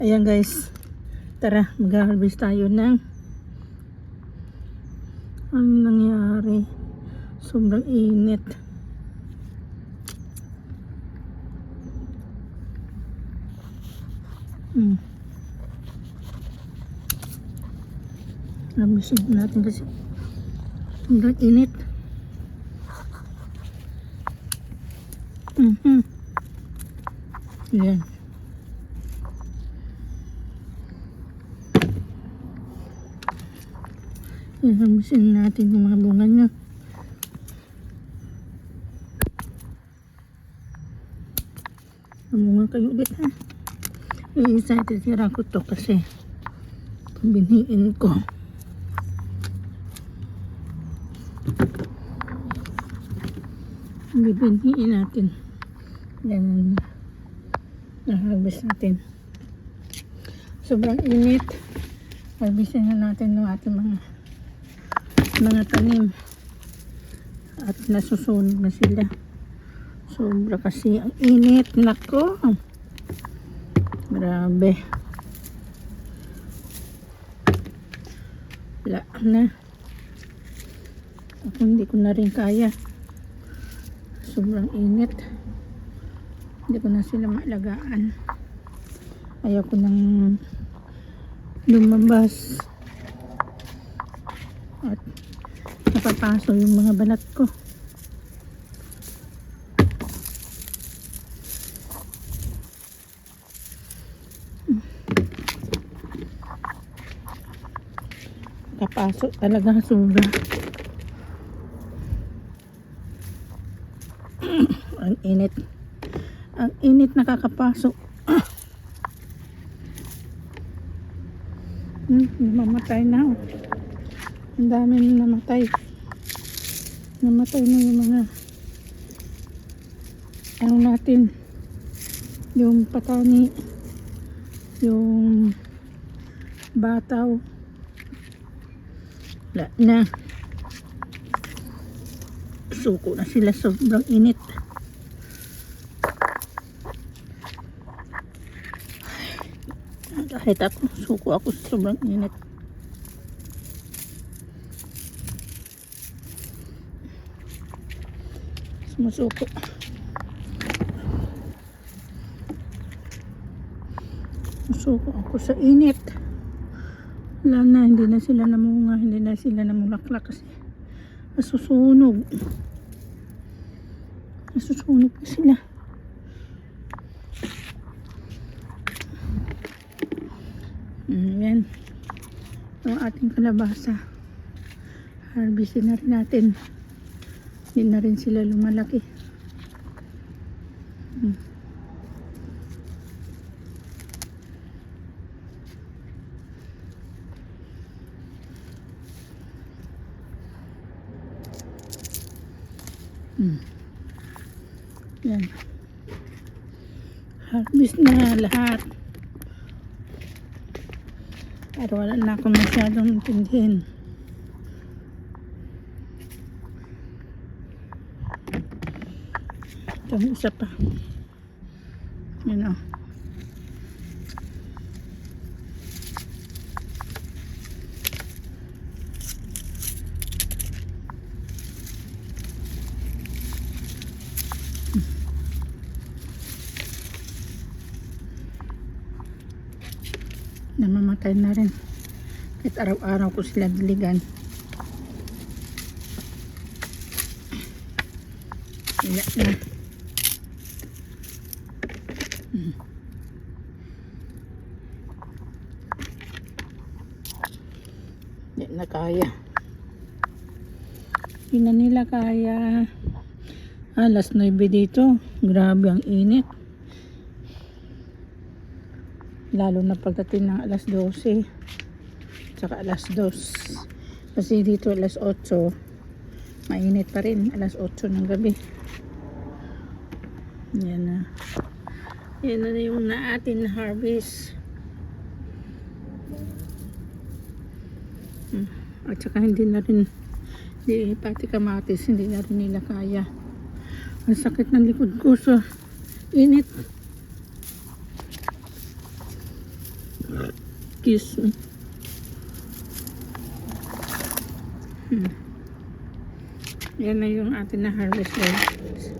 Ayan guys, tara mag-harvest tayo ng ano nangyari, sobrang init. Harvestin natin kasi sobrang init. Ayan. Harvestin natin yung mga bunga niya. Bunga kayo ulit ha. Yung isa titira ko to kasi binhiin ko. Bibinhiin natin. Yan. Na-harvest natin. Sobrang init. Harvestin na natin ng ating mga tanim. At nasusunog na sila. Sobra kasi ang init. Nako. Grabe. Wala na. Ako hindi ko na rin kaya. Sobrang init. Hindi ko na sila maalagaan. Ayaw ko nang lumabas. At napapaso yung mga balat ko. Napapaso talaga sobra. Ang init. Ang init nakakapasok. Namamatay na. Ang dami na namatay. Namatay na yung mga ano natin. Yung patani. Yung bataw. Wala na. Suko na sila. Sobrang init. Kahit ako, suko ako sa sobrang init. Sumusuko. Sumusuko ako sa init. Wala na, hindi na sila namunga, hindi na sila namulaklak kasi nasusunog. Nasusunog na sila. Yan. Ang ating kalabasa. Harvestin na rin natin. Hindi na rin sila lumalaki. Yan. Harvest na lahat. Pero wala na akong masyadong intindihin. Ito ang isa pa. Yan o. Namamatay na rin. Kahit araw-araw ko sila diligan. Wala na. Hindi na kaya. Hindi na nila kaya. Alas 9 dito. Grabe ang init. Lalo na pagdating ng alas 12 saka alas 2 kasi dito alas 8 mainit pa rin, alas 8 ng gabi. Yan na yung na atin na harvest. At saka hindi na rin pati kamatis hindi na rin nila kaya. Ang sakit ng likod ko sa init. Kiss me. Yan na yung atin na harvest guys.